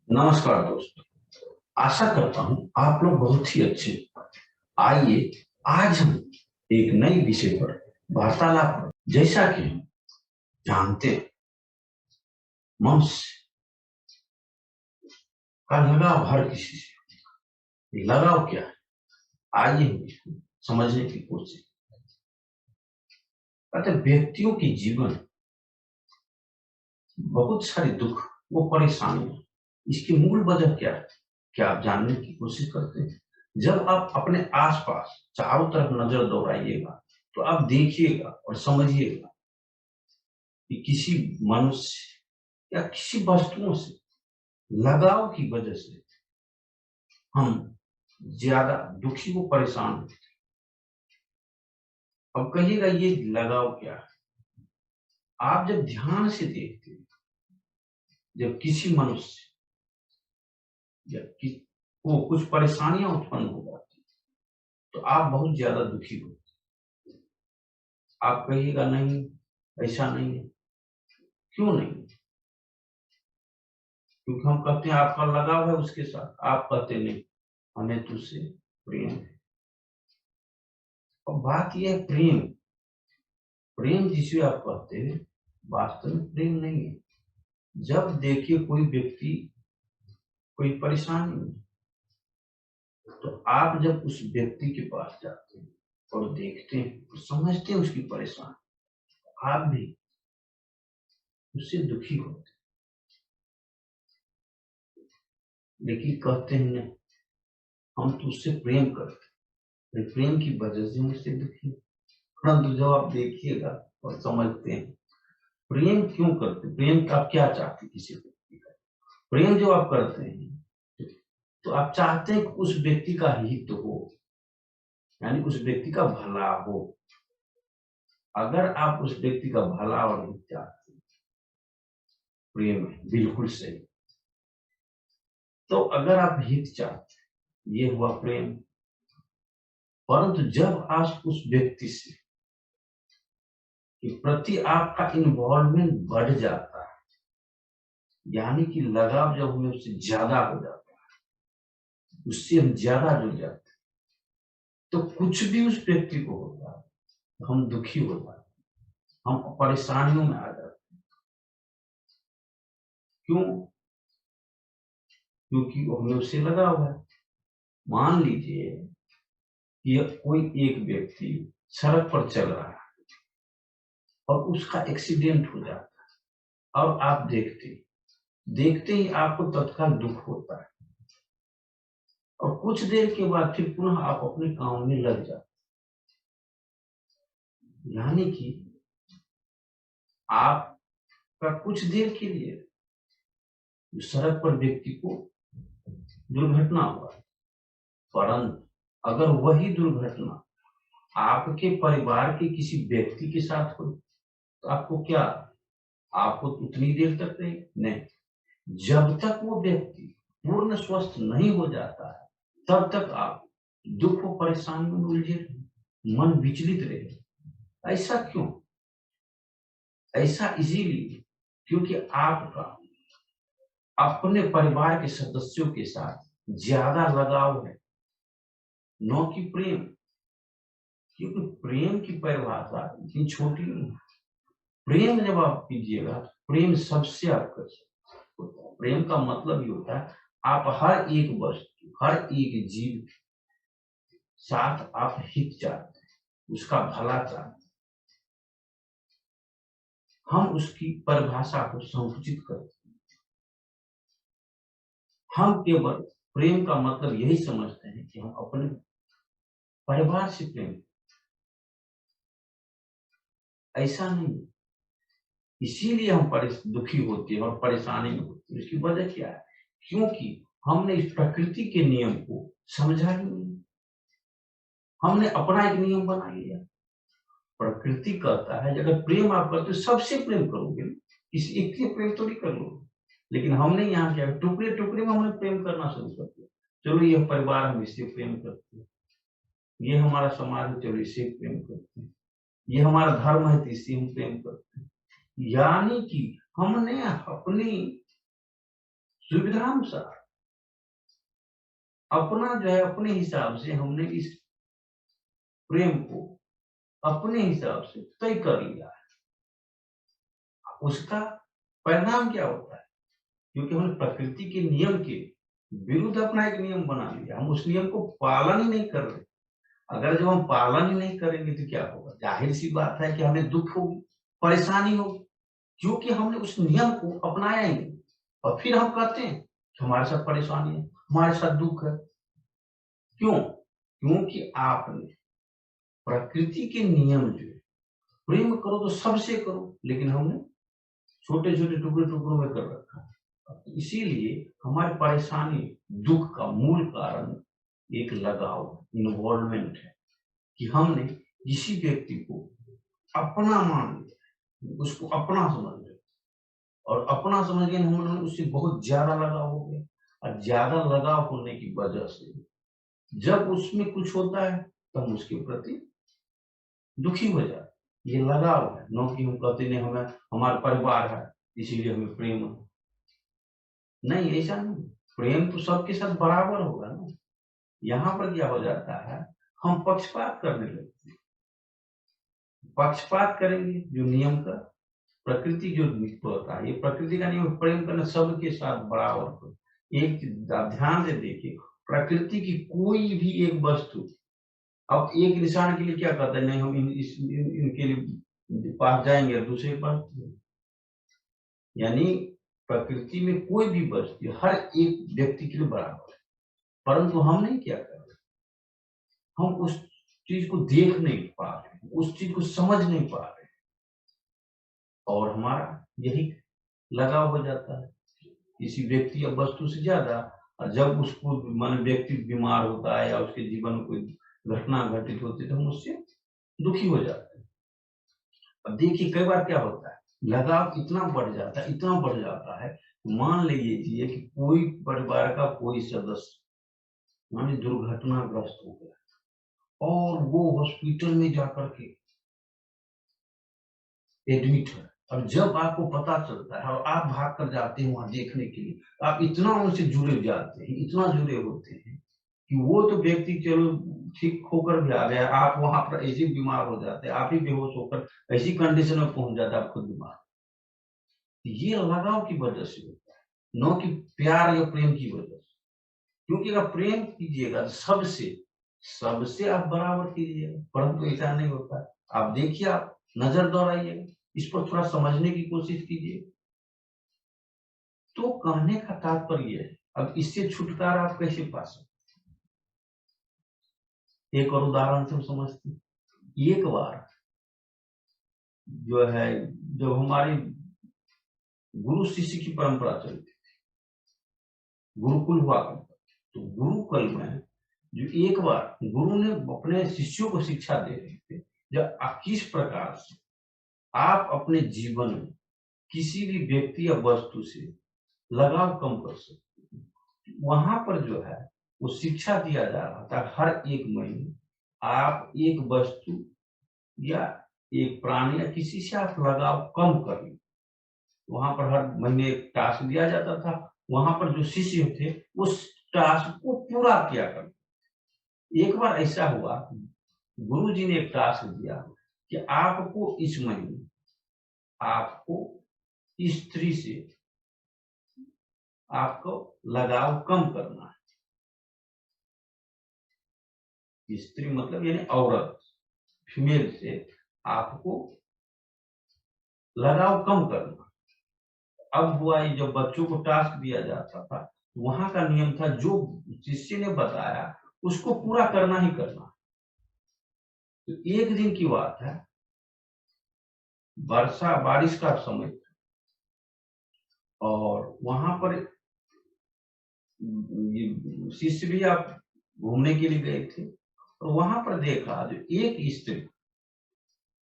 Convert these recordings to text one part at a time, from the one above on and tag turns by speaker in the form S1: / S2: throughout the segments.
S1: नमस्कार दोस्तों। आशा करता हूं आप लोग बहुत ही अच्छे हैं। आइए आज हम एक नए विषय पर वार्तालाप करें। जैसा कि हम जानते हैं, मनुष्य का लगाव हर किसी से। लगाव क्या है, आइए हम इसको समझने की कोशिश करते हैं। व्यक्तियों के जीवन बहुत सारे दुख वो परेशानियां, इसकी मूल वजह क्या है, क्या आप जानने की कोशिश करते हैं? जब आप अपने आसपास चारों तरफ नजर दौड़ाइएगा तो आप देखिएगा और समझिएगा कि किसी मनुष्य या किसी वस्तुओं से लगाव की वजह से हम ज्यादा दुखी व परेशान होते हैं। अब कहिएगा ये लगाव क्या है? आप जब ध्यान से देखते हैं, जब किसी मनुष्य या को कुछ परेशानियां उत्पन्न हो जाती तो आप बहुत ज्यादा दुखी होते। आप कहिएगा नहीं, ऐसा नहीं है। क्यों नहीं? क्योंकि हम कहते हैं आपका लगाव है उसके साथ, आप कहते नहीं हमें तुझसे प्रेम है। और बात यह है, प्रेम प्रेम जिसे आप कहते हैं वास्तव में प्रेम नहीं है। जब देखिए कोई व्यक्ति कोई परेशानी में, तो आप जब उस व्यक्ति के पास जाते हैं और देखते हैं तो समझते हैं उसकी परेशानी, आप भी उससे दुखी होते हैं। लेकिन कहते हैं नहीं, हम तो उससे प्रेम करते हैं, प्रेम की वजह से हम उससे दुखी हैं। परंतु जब आप देखिएगा और समझते हैं प्रेम क्यों करते, प्रेम का आप क्या चाहते हैं किसी व्यक्ति का? प्रेम जो आप करते हैं तो आप चाहते हैं कि उस व्यक्ति का हित हो, यानी उस व्यक्ति का भला हो। अगर आप उस व्यक्ति का भला और हित चाहते हैं, प्रेम है, बिल्कुल सही। तो अगर आप हित चाहते हैं, ये हुआ प्रेम। परंतु जब आप उस व्यक्ति से के प्रति आपका इन्वॉल्वमेंट बढ़ जाता है, यानी कि लगाव जब हमें उससे ज्यादा हो जाता है, उससे हम ज्यादा जुड़ जाते हैं, तो कुछ भी उस व्यक्ति को होता है तो हम दुखी हो जाते हैं, हम परेशानियों में आ जाते हैं। क्यों? क्योंकि वो हमें उससे लगा हुआ है। मान लीजिए कि कोई एक व्यक्ति सड़क पर चल रहा है और उसका एक्सीडेंट हो जाता है, और आप देखते देखते ही आपको तत्काल दुख होता है, और कुछ देर के बाद फिर पुनः आप अपने काम में लग जाते। यानी कि आपका कुछ देर के लिए सड़क पर व्यक्ति को दुर्घटना हुआ, परंतु अगर वही दुर्घटना आपके परिवार के किसी व्यक्ति के साथ हो तो आपको क्या, आपको उतनी देर तक नहीं, जब तक वो व्यक्ति पूर्ण स्वस्थ नहीं हो जाता है तब तक आप दुख और परेशानियों में उलझे रहे, मन विचलित रहे। ऐसा क्यों? ऐसा इसीलिए क्योंकि आपका अपने परिवार के सदस्यों के साथ ज्यादा लगाव है, न कि प्रेम। क्योंकि प्रेम की परिभाषा इतनी छोटी नहीं है। प्रेम जब आप कीजिएगा, प्रेम सबसे आप कर सकते हैं। प्रेम का मतलब ये होता है आप हर एक वस्तु, हर एक जीव साथ आप हित चाहते हैं, उसका भला चाहते हैं। हम उसकी परिभाषा को संकुचित करते हैं। हम केवल प्रेम का मतलब यही समझते हैं कि हम अपने परिवार से प्रेम, ऐसा नहीं। इसीलिए हम दुखी होते हैं और परेशानी में होते हैं। इसकी वजह क्या है? क्योंकि हमने इस प्रकृति के नियम को समझा ही नहीं। हमने अपना एक नियम बना लिया। प्रकृति कहता है अगर प्रेम आप करते हो सबसे प्रेम करोगे, किसी एक से प्रेम थोड़ी कर लोगे। लेकिन हमने यहाँ क्या, टुकड़े टुकड़े में हमने प्रेम करना शुरू कर दिया। चलो ये परिवार, हम इससे प्रेम करते हैं, ये हमारा समाज है, चलो इससे प्रेम करते हैं, ये हमारा धर्म है तो इससे हम प्रेम करते हैं। यानी कि हमने अपनी सुविधानुसार अपना जो है अपने हिसाब से हमने इस प्रेम को अपने हिसाब से तय कर लिया है। उसका परिणाम क्या होता है? क्योंकि हमने प्रकृति के नियम के विरुद्ध अपना एक नियम बना लिया, हम उस नियम को पालन ही नहीं कर रहे। अगर जब हम पालन ही नहीं करेंगे तो क्या होगा? जाहिर सी बात है कि हमें दुख होगी, परेशानी होगी, क्योंकि हमने उस नियम को अपनाया ही नहीं। और फिर हम कहते हैं कि हमारे साथ परेशानी है, हमारे साथ दुख है। क्यों? क्योंकि आपने प्रकृति के नियम जो है, प्रेम करो तो सबसे करो, लेकिन हमने छोटे छोटे टुकड़े टुकड़ों में कर रखा है। इसीलिए हमारी परेशानी, दुख का मूल कारण एक लगाव, इन्वॉल्वमेंट है कि हमने किसी व्यक्ति को अपना मान लिया, उसको अपना समझ लिया, और अपना समझ के हमने उससे बहुत ज्यादा लगाव हो गया। और ज्यादा लगाव होने की वजह से जब उसमें कुछ होता है तो हम उसके प्रति दुखी हो जाते। ये लगाव है, न कि हम कहते नहीं हमें हमारा परिवार है इसीलिए हमें प्रेम है। नहीं, ऐसा नहीं। प्रेम तो सबके साथ बराबर होगा ना। यहाँ पर क्या हो जाता है, हम पक्षपात करने लगते हैं। पक्षपात करेंगे जो नियम का, प्रकृति जो होता है, ये प्रकृति का नियम, प्रेम करना सबके साथ बराबर हो। एक ध्यान से देखिए, प्रकृति की कोई भी एक वस्तु अब एक निशान के लिए क्या कहता है, नहीं हम इनके लिए पास जाएंगे, दूसरे पास। यानी प्रकृति में कोई भी वस्तु हर एक व्यक्ति के लिए बराबर है, परंतु हम नहीं क्या कर रहे, हम उस चीज को देख नहीं पा रहे, उस चीज को समझ नहीं पा रहे, और हमारा यही लगाव हो जाता है किसी व्यक्ति या वस्तु से ज्यादा। और जब उसको मान व्यक्ति बीमार होता है या उसके जीवन में कोई घटना घटित होती है तो हम उससे दुखी हो जाते हैं। अब देखिए कई बार क्या होता है, लगाव इतना बढ़ जाता है, इतना बढ़ जाता है, मान लीजिए कि कोई परिवार का कोई सदस्य माने दुर्घटनाग्रस्त हो गया और वो हॉस्पिटल में जाकर के एडमिट है। और जब आपको पता चलता है और आप भाग कर जाते हैं वहां देखने के लिए, आप इतना उनसे जुड़े जाते हैं, इतना जुड़े होते हैं कि वो तो व्यक्ति चलो ठीक होकर भी आ गया, आप वहां पर ऐसे बीमार हो जाते हैं, आप ही बेहोश होकर ऐसी कंडीशन में पहुंच जाता है, आप खुद बीमार। ये लगाव की वजह से होता है, न कि प्यार या प्रेम की वजह से। क्योंकि अगर प्रेम कीजिएगा तो सबसे सबसे आप बराबर कीजिएगा, परंतु ऐसा नहीं होता। आप देखिए, आप नजर दौड़ाइएगा, इस पर थोड़ा समझने की कोशिश कीजिए। तो कहने का तात्पर्य है, अब इससे छुटकारा आप कैसे पा सकते? एक और उदाहरण से हम समझते हैं। एक बार जो है, जब हमारी गुरु शिष्य की परंपरा चलती थी, गुरुकुल हुआ करता, तो गुरुकुल में जो एक बार गुरु ने अपने शिष्यों को शिक्षा दे रहे थे, जब किस प्रकार से आप अपने जीवन में किसी भी व्यक्ति या वस्तु से लगाव कम कर सकते। वहां पर जो है वो शिक्षा दिया जा रहा था, हर एक महीने आप एक वस्तु या एक प्राणी या किसी से आप लगाव कम करें। वहां पर हर महीने एक टास्क दिया जाता था, वहां पर जो शिष्य थे उस टास्क को पूरा किया करते। एक बार ऐसा हुआ, गुरु जी ने एक टास्क दिया कि आपको इस महीने आपको स्त्री से आपको लगाव कम करना है। स्त्री मतलब यानी औरत, फीमेल से आपको लगाव कम करना। अब हुआ ये, जब बच्चों को टास्क दिया जाता था, वहां का नियम था जो शिष्य ने बताया उसको पूरा करना ही करना। तो एक दिन की बात है, वर्षा बारिश का समय था, और वहां पर शिष्य भी आप घूमने के लिए गए थे, और वहां पर देखा जो एक स्त्री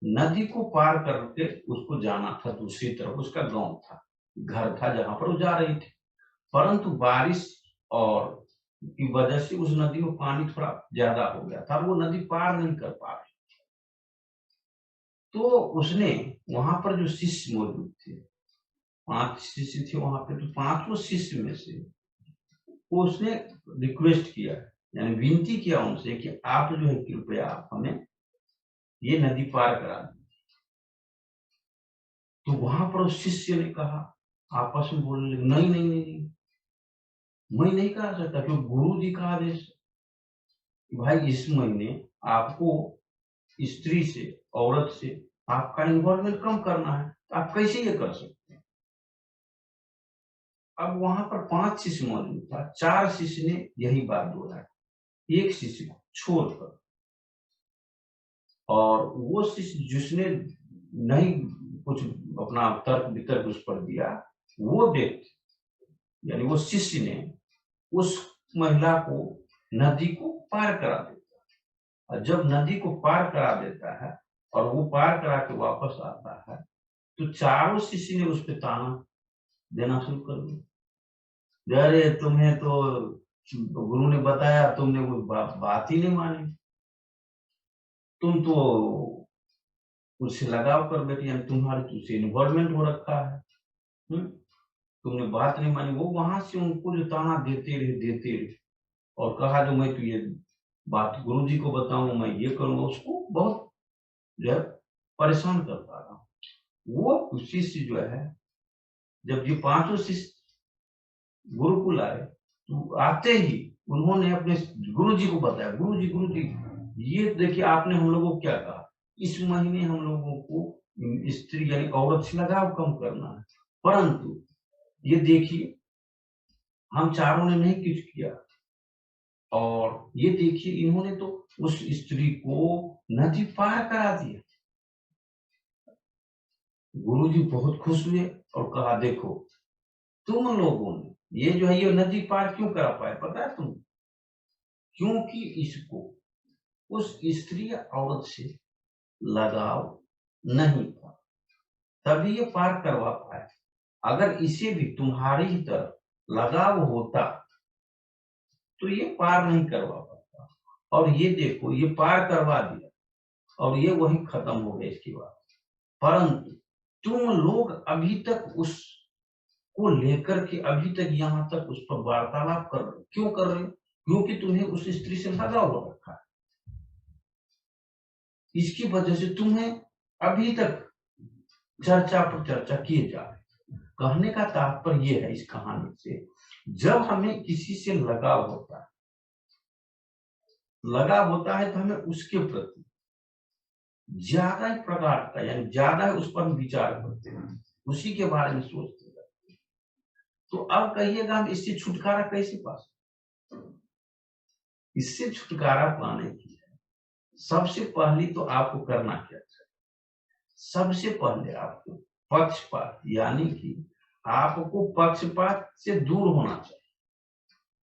S1: नदी को पार करके उसको जाना था दूसरी तरफ, उसका गांव था, घर था जहां पर वो जा रही थी, परंतु बारिश और की वजह से उस नदी में पानी थोड़ा ज्यादा हो गया था, वो नदी पार नहीं कर पा रही। तो उसने वहां पर जो शिष्य मौजूद थे 5 शिष्य थे वहां पे, तो 5 शिष्य में से उसने रिक्वेस्ट किया, यानी विनती किया उनसे कि आप जो है कृपया आप हमें ये नदी पार करा दें। तो वहां पर उस शिष्य ने कहा, आपस में बोलने लगे, नहीं नहीं नहीं नहीं, मैं नहीं करा सकता, क्योंकि गुरु जी का आदेश है। भाई इस महीने आपको स्त्री से, औरत से आपका इन्वॉल्वमेंट कम करना है, तो आप कैसे ये कर सकते हैं। अब वहां पर 5 शिष्य मौजूद था, 4 शिष्य ने यही बात बोला, एक शिष्य को छोड़कर, और वो शिष्य जिसने नहीं कुछ अपना तर्क वितर्क उस पर दिया, वो व्यक्ति यानी वो शिष्य ने उस महिला को नदी को पार करा देता है। और जब नदी को पार करा देता है और वो पार करा के वापस आता है, तो चारों शिष्य ने उस पर ताना देना शुरू कर दिया, अरे तुम्हें तो गुरु ने बताया, तुमने वो बात ही नहीं मानी, तुम तो उससे लगाव कर बैठे, यानी तुम्हारे उससे इन्वॉल्वमेंट हो रखा है, तुमने बात नहीं मानी। वो वहां से उनको जो ताना देते रहे और कहा जो मैं तो ये बात गुरु जी को बताऊं, मैं ये करूंगा, उसको बहुत जो है परेशान करता रहा। वो शिष्य जो है, जब ये 5 शिष्य गुरुकुल आए, तो आते ही उन्होंने अपने गुरु जी को बताया, गुरु जी ये देखिए आपने हम लोगों को क्या कहा, इस महीने हम लोगों को स्त्री यानी औरत से लगाव कम करना है, परंतु ये देखिए हम चारों ने नहीं कुछ किया, और ये देखिए इन्होंने तो उस स्त्री को नदी पार करा दिया। गुरुजी बहुत खुश हुए और कहा, देखो तुम लोगों ने ये जो है ये नदी पार क्यों करा पाए, पता है तुम, क्योंकि इसको उस स्त्री या औरत से लगाव नहीं था, तभी ये पार करवा पाए। अगर इसे भी तुम्हारी ही तरह लगाव होता तो ये पार नहीं करवा पाता, और ये देखो ये पार करवा दिया और ये वही खत्म हो गया इसकी बात। परंतु तुम लोग अभी तक उसको लेकर के अभी तक यहाँ तक उस पर वार्तालाप कर रहे, क्यों कर रहे? क्योंकि तुम्हें उस स्त्री से लगाव हो रखा है, इसकी वजह से तुम्हें अभी तक चर्चा पर चर्चा किए जा रहे। कहने का तात्पर्य यह है इस कहानी से, जब हमें किसी से लगाव होता है तो हमें उसके प्रति ज्यादा ही प्रगाढ़ का, यानी ज्यादा ही उस पर हम विचार करते हैं, उसी के बारे में सोचते रहते हैं। तो अब कहिएगा हम इससे छुटकारा कैसे पा सकते? इससे छुटकारा पाने की सबसे पहली तो आपको करना क्या चाहिए, सबसे पहले आपको पक्षपात, यानी कि आपको पक्षपात से दूर होना चाहिए,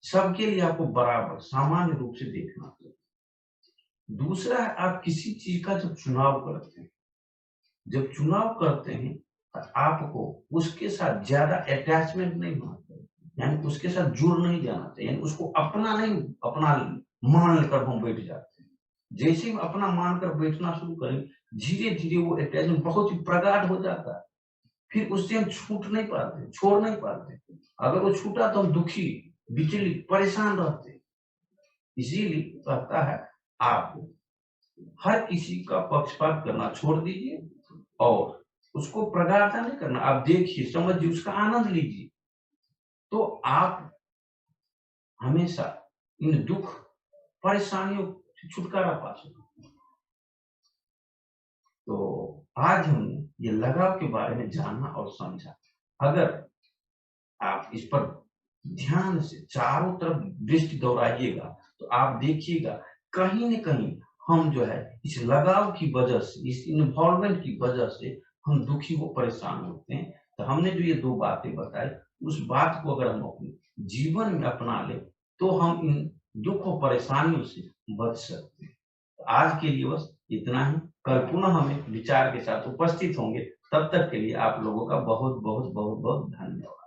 S1: सबके लिए आपको बराबर सामान्य रूप से देखना चाहिए। दूसरा है, आप किसी चीज का जब चुनाव करते हैं, तो आपको उसके साथ ज्यादा अटैचमेंट नहीं होना चाहिए, यानी उसके साथ जुड़ नहीं जाना चाहिए, यानी उसको अपना नहीं, अपना मान लेकर हम बैठ जाते हैं। जैसे ही अपना मानकर बैठना शुरू करें, धीरे धीरे वो अटैचमेंट बहुत ही प्रगाढ़ हो जाता है, फिर उससे हम छूट नहीं पाते, छोड़ नहीं पाते। अगर वो छूटा तो हम दुखी, विचलित, परेशान रहते। इसीलिए कहता है आप हर किसी का पक्षपात करना छोड़ दीजिए और उसको प्रगाढ़ता नहीं करना, आप देखिए, समझिए, उसका आनंद लीजिए, तो आप हमेशा इन दुख परेशानियों से छुटकारा पा सकते। तो आज हमने ये लगाव के बारे में जाना और समझा। अगर आप इस पर ध्यान से चारों तरफ दृष्टि दौड़ाइएगा तो आप देखिएगा कहीं न कहीं हम जो है इस लगाव की वजह से, इस इन्वॉल्वमेंट की वजह से हम दुखी व परेशान होते हैं। तो हमने जो ये 2 बातें बताई, उस बात को अगर हम अपने जीवन में अपना लें तो हम इन दुख और परेशानियों से बच सकते हैं। तो आज के लिए बस इतना ही। कल पुनः हम एक विचार के साथ उपस्थित होंगे। तब तक के लिए आप लोगों का बहुत बहुत बहुत बहुत धन्यवाद।